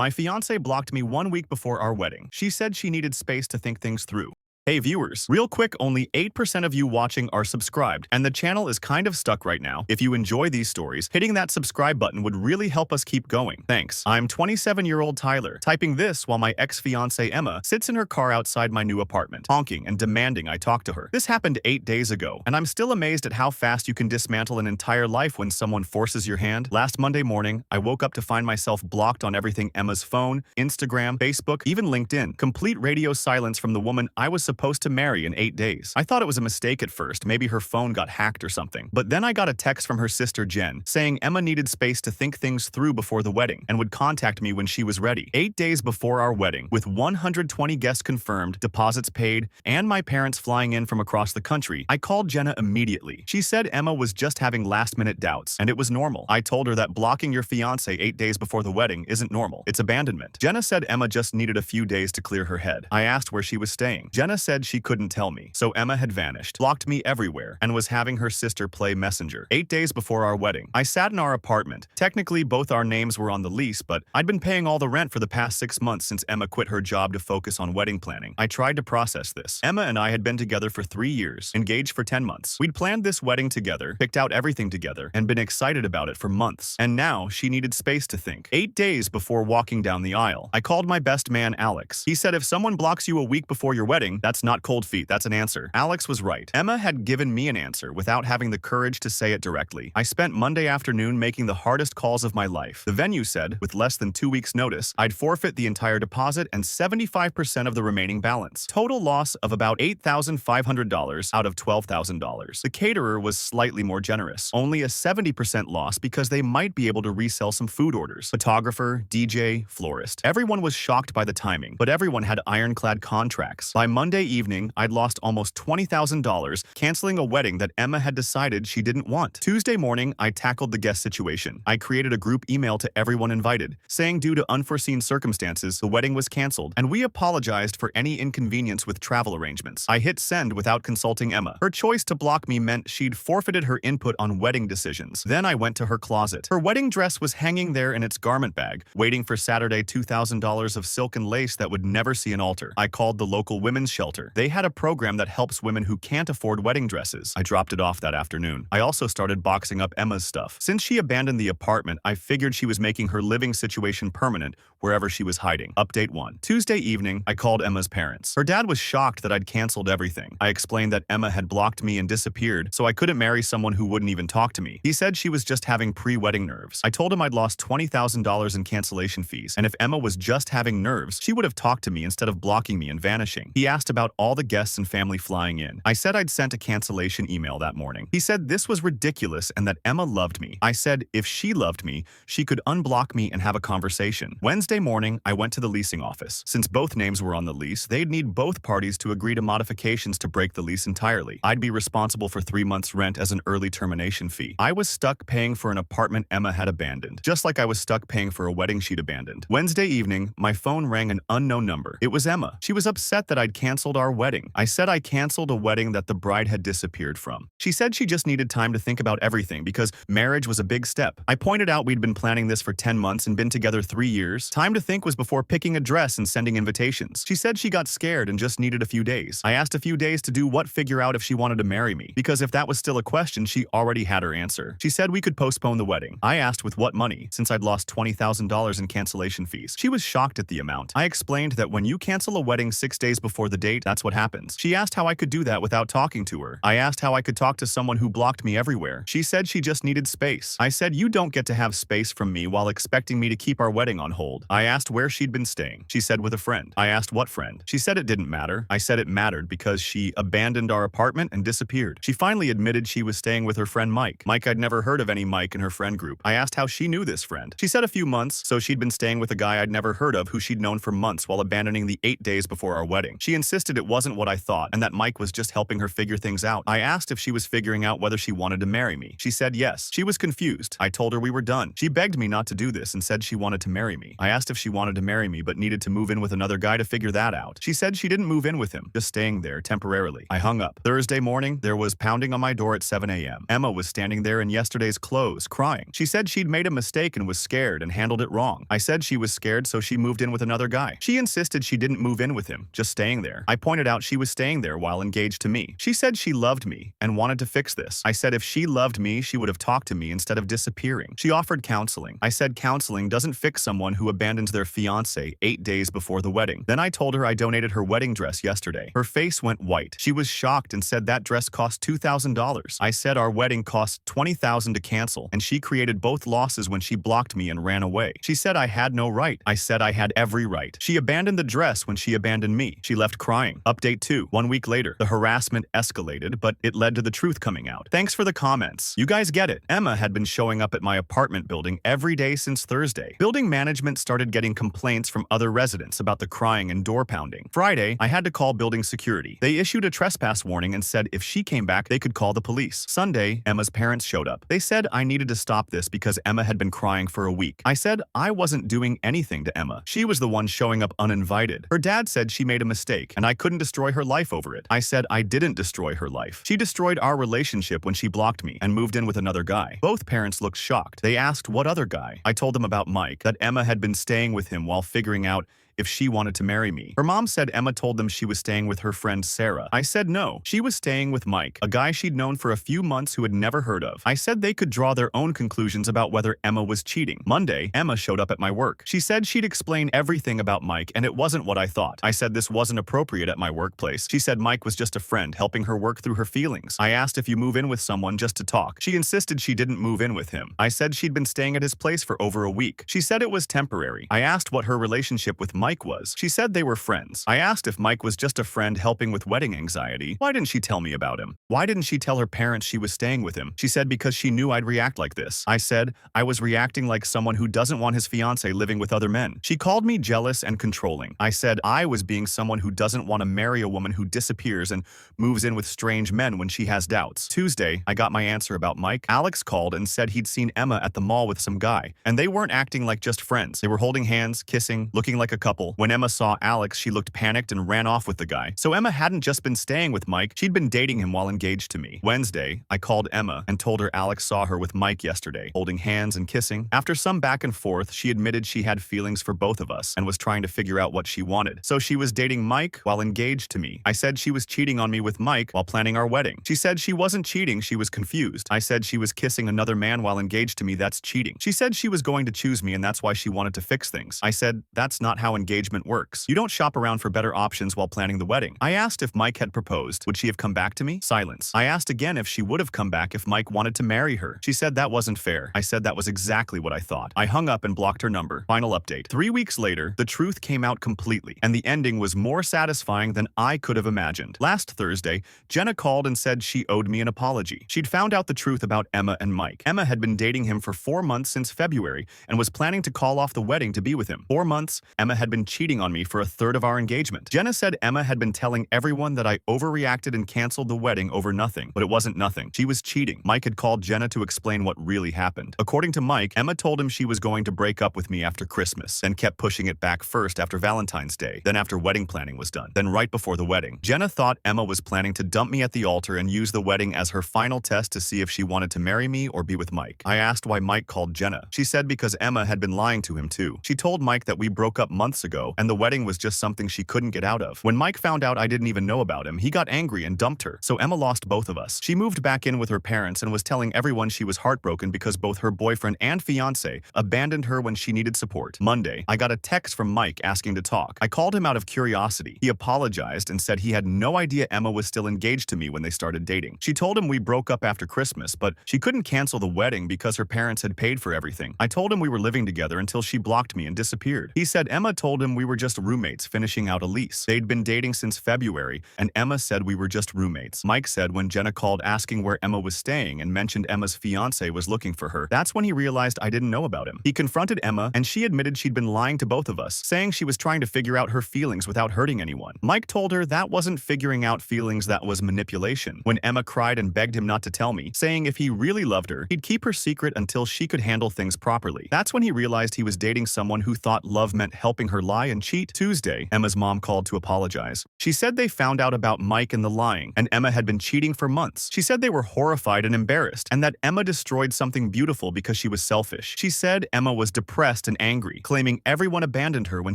My fiance blocked me 1 week before our wedding. She said she needed space to think things through. Hey viewers, real quick, only 8% of you watching are subscribed, and the channel is kind of stuck right now. If you enjoy these stories, hitting that subscribe button would really help us keep going. Thanks. I'm 27-year-old Tyler, typing this while my ex-fiancée Emma sits in her car outside my new apartment, honking and demanding I talk to her. This happened 8 days ago, and I'm still amazed at how fast you can dismantle an entire life when someone forces your hand. Last Monday morning, I woke up to find myself blocked on everything: Emma's phone, Instagram, Facebook, even LinkedIn. Complete radio silence from the woman I was supposed to marry in 8 days. I thought it was a mistake at first, maybe her phone got hacked or something. But then I got a text from her sister Jen saying Emma needed space to think things through before the wedding and would contact me when she was ready. 8 days before our wedding, with 120 guests confirmed, deposits paid, and my parents flying in from across the country, I called Jenna immediately. She said Emma was just having last-minute doubts, and it was normal. I told her that blocking your fiancé 8 days before the wedding isn't normal. It's abandonment. Jenna said Emma just needed a few days to clear her head. I asked where she was staying. Jenna said she couldn't tell me, so Emma had vanished, blocked me everywhere, and was having her sister play messenger. 8 days before our wedding, I sat in our apartment. Technically, both our names were on the lease, but I'd been paying all the rent for the past 6 months since Emma quit her job to focus on wedding planning. I tried to process this. Emma and I had been together for 3 years, engaged for 10 months. We'd planned this wedding together, picked out everything together, and been excited about it for months. And now, she needed space to think. 8 days before walking down the aisle, I called my best man, Alex. He said if someone blocks you a week before your wedding, that's not cold feet, that's an answer. Alex was right. Emma had given me an answer without having the courage to say it directly. I spent Monday afternoon making the hardest calls of my life. The venue said, with less than 2 weeks' notice, I'd forfeit the entire deposit and 75% of the remaining balance. Total loss of about $8,500 out of $12,000. The caterer was slightly more generous. Only a 70% loss because they might be able to resell some food orders. Photographer, DJ, florist. Everyone was shocked by the timing, but everyone had ironclad contracts. By Monday evening, I'd lost almost $20,000, canceling a wedding that Emma had decided she didn't want. Tuesday morning, I tackled the guest situation. I created a group email to everyone invited, saying due to unforeseen circumstances, the wedding was canceled, and we apologized for any inconvenience with travel arrangements. I hit send without consulting Emma. Her choice to block me meant she'd forfeited her input on wedding decisions. Then I went to her closet. Her wedding dress was hanging there in its garment bag, waiting for Saturday $2,000 of silk and lace that would never see an altar. I called the local women's shelter. They had a program that helps women who can't afford wedding dresses. I dropped it off that afternoon. I also started boxing up Emma's stuff. Since she abandoned the apartment, I figured she was making her living situation permanent wherever she was hiding. Update 1. Tuesday evening, I called Emma's parents. Her dad was shocked that I'd canceled everything. I explained that Emma had blocked me and disappeared, so I couldn't marry someone who wouldn't even talk to me. He said she was just having pre-wedding nerves. I told him I'd lost $20,000 in cancellation fees, and if Emma was just having nerves, she would have talked to me instead of blocking me and vanishing. He asked about all the guests and family flying in. I said I'd sent a cancellation email that morning. He said this was ridiculous and that Emma loved me. I said if she loved me, she could unblock me and have a conversation. Wednesday morning, I went to the leasing office. Since both names were on the lease, they'd need both parties to agree to modifications to break the lease entirely. I'd be responsible for 3 months' rent as an early termination fee. I was stuck paying for an apartment Emma had abandoned, just like I was stuck paying for a wedding she'd abandoned. Wednesday evening, my phone rang an unknown number. It was Emma. She was upset that I'd canceled our wedding. I said I canceled a wedding that the bride had disappeared from. She said she just needed time to think about everything because marriage was a big step. I pointed out we'd been planning this for 10 months and been together 3 years. Time to think was before picking a dress and sending invitations. She said she got scared and just needed a few days. I asked a few days to do what, figure out if she wanted to marry me, because if that was still a question, she already had her answer. She said we could postpone the wedding. I asked with what money, since I'd lost $20,000 in cancellation fees. She was shocked at the amount. I explained that when you cancel a wedding 6 days before the date, that's what happens. She asked how I could do that without talking to her. I asked how I could talk to someone who blocked me everywhere. She said she just needed space. I said you don't get to have space from me while expecting me to keep our wedding on hold. I asked where she'd been staying. She said with a friend. I asked what friend. She said it didn't matter. I said it mattered because she abandoned our apartment and disappeared. She finally admitted she was staying with her friend Mike. I'd never heard of any Mike in her friend group. I asked how she knew this friend. She said a few months, so she'd been staying with a guy I'd never heard of who she'd known for months while abandoning the 8 days before our wedding. She insisted insisted it wasn't what I thought and that Mike was just helping her figure things out. I asked if she was figuring out whether she wanted to marry me. She said yes. She was confused. I told her we were done. She begged me not to do this and said she wanted to marry me. I asked if she wanted to marry me but needed to move in with another guy to figure that out. She said she didn't move in with him, just staying there temporarily. I hung up. Thursday morning, there was pounding on my door at 7 a.m. Emma was standing there in yesterday's clothes, crying. She said she'd made a mistake and was scared and handled it wrong. I said she was scared, so she moved in with another guy. She insisted she didn't move in with him, just staying there. I pointed out she was staying there while engaged to me. She said she loved me and wanted to fix this. I said if she loved me, she would have talked to me instead of disappearing. She offered counseling. I said counseling doesn't fix someone who abandons their fiancé 8 days before the wedding. Then I told her I donated her wedding dress yesterday. Her face went white. She was shocked and said that dress cost $2,000. I said our wedding cost $20,000 to cancel, and she created both losses when she blocked me and ran away. She said I had no right. I said I had every right. She abandoned the dress when she abandoned me. She left crying. Update 2. 1 week later, the harassment escalated, but it led to the truth coming out. Thanks for the comments. You guys get it. Emma had been showing up at my apartment building every day since Thursday. Building management started getting complaints from other residents about the crying and door pounding. Friday, I had to call building security. They issued a trespass warning and said if she came back, they could call the police. Sunday, Emma's parents showed up. They said I needed to stop this because Emma had been crying for a week. I said I wasn't doing anything to Emma. She was the one showing up uninvited. Her dad said she made a mistake and I couldn't destroy her life over it. I said I didn't destroy her life. She destroyed our relationship when she blocked me and moved in with another guy. Both parents looked shocked. They asked what other guy. I told them about Mike, that Emma had been staying with him while figuring out if she wanted to marry me. Her mom said Emma told them she was staying with her friend Sarah. I said no, she was staying with Mike, a guy she'd known for a few months who had never heard of. I said they could draw their own conclusions about whether Emma was cheating. Monday, Emma showed up at my work. She said she'd explain everything about Mike and it wasn't what I thought. I said this wasn't appropriate at my workplace. She said Mike was just a friend helping her work through her feelings. I asked if you move in with someone just to talk. She insisted she didn't move in with him. I said she'd been staying at his place for over a week. She said it was temporary. I asked what her relationship with Mike was. She said they were friends. I asked if Mike was just a friend helping with wedding anxiety. Why didn't she tell me about him? Why didn't she tell her parents she was staying with him? She said because she knew I'd react like this. I said I was reacting like someone who doesn't want his fiancé living with other men. She called me jealous and controlling. I said I was being someone who doesn't want to marry a woman who disappears and moves in with strange men when she has doubts. Tuesday, I got my answer about Mike. Alex called and said he'd seen Emma at the mall with some guy, and they weren't acting like just friends. They were holding hands, kissing, looking like a couple. When Emma saw Alex, she looked panicked and ran off with the guy. So Emma hadn't just been staying with Mike, she'd been dating him while engaged to me. Wednesday, I called Emma and told her Alex saw her with Mike yesterday, holding hands and kissing. After some back and forth, she admitted she had feelings for both of us and was trying to figure out what she wanted. So she was dating Mike while engaged to me. I said she was cheating on me with Mike while planning our wedding. She said she wasn't cheating, she was confused. I said she was kissing another man while engaged to me, that's cheating. She said she was going to choose me and that's why she wanted to fix things. I said that's not how engagement works. You don't shop around for better options while planning the wedding. I asked if Mike had proposed. Would she have come back to me? Silence. I asked again if she would have come back if Mike wanted to marry her. She said that wasn't fair. I said that was exactly what I thought. I hung up and blocked her number. Final update. 3 weeks later, the truth came out completely, and the ending was more satisfying than I could have imagined. Last Thursday, Jenna called and said she owed me an apology. She'd found out the truth about Emma and Mike. Emma had been dating him for 4 months since February and was planning to call off the wedding to be with him. 4 months, Emma had been cheating on me for a third of our engagement. Jenna said Emma had been telling everyone that I overreacted and canceled the wedding over nothing, but it wasn't nothing. She was cheating. Mike had called Jenna to explain what really happened. According to Mike, Emma told him she was going to break up with me after Christmas, then kept pushing it back first after Valentine's Day, then after wedding planning was done, then right before the wedding. Jenna thought Emma was planning to dump me at the altar and use the wedding as her final test to see if she wanted to marry me or be with Mike. I asked why Mike called Jenna. She said because Emma had been lying to him too. She told Mike that we broke up months ago and the wedding was just something she couldn't get out of. When Mike found out I didn't even know about him, he got angry and dumped her, so Emma lost both of us. She moved back in with her parents and was telling everyone she was heartbroken because both her boyfriend and fiancé abandoned her when she needed support. Monday, I got a text from Mike asking to talk. I called him out of curiosity. He apologized and said he had no idea Emma was still engaged to me when they started dating. She told him we broke up after Christmas, but she couldn't cancel the wedding because her parents had paid for everything. I told him we were living together until she blocked me and disappeared. He said Emma told told him we were just roommates finishing out a lease. They'd been dating since February, and Emma said we were just roommates. Mike said when Jenna called asking where Emma was staying and mentioned Emma's fiancé was looking for her. That's when he realized I didn't know about him. He confronted Emma, and she admitted she'd been lying to both of us, saying she was trying to figure out her feelings without hurting anyone. Mike told her that wasn't figuring out feelings, that was manipulation. When Emma cried and begged him not to tell me, saying if he really loved her, he'd keep her secret until she could handle things properly. That's when he realized he was dating someone who thought love meant helping her lie and cheat. Tuesday, Emma's mom called to apologize. She said they found out about Mike and the lying, and Emma had been cheating for months. She said they were horrified and embarrassed, and that Emma destroyed something beautiful because she was selfish. She said Emma was depressed and angry, claiming everyone abandoned her when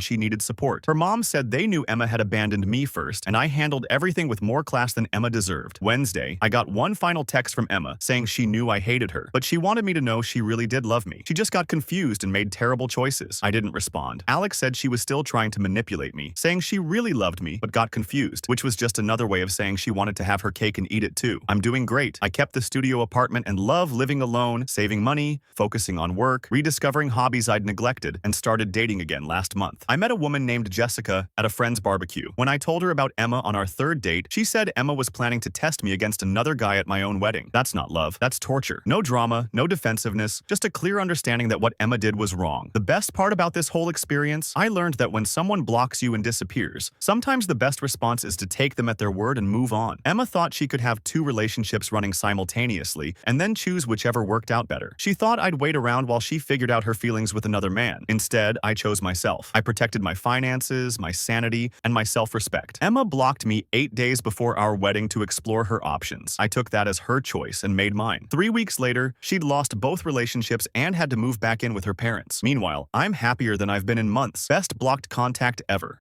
she needed support. Her mom said they knew Emma had abandoned me first, and I handled everything with more class than Emma deserved. Wednesday, I got one final text from Emma saying she knew I hated her, but she wanted me to know she really did love me. She just got confused and made terrible choices. I didn't respond. Alex said she was still trying to manipulate me, saying she really loved me but got confused, which was just another way of saying she wanted to have her cake and eat it too. I'm doing great. I kept the studio apartment and love living alone, saving money, focusing on work, rediscovering hobbies I'd neglected, and started dating again last month. I met a woman named Jessica at a friend's barbecue. When I told her about Emma on our third date, she said Emma was planning to test me against another guy at my own wedding. That's not love. That's torture. No drama, no defensiveness, just a clear understanding that what Emma did was wrong. The best part about this whole experience, I learned that when someone blocks you and disappears, sometimes the best response is to take them at their word and move on. Emma thought she could have two relationships running simultaneously and then choose whichever worked out better. She thought I'd wait around while she figured out her feelings with another man. Instead, I chose myself. I protected my finances, my sanity, and my self-respect. Emma blocked me 8 days before our wedding to explore her options. I took that as her choice and made mine. 3 weeks later, she'd lost both relationships and had to move back in with her parents. Meanwhile, I'm happier than I've been in months. Best blocked contact ever.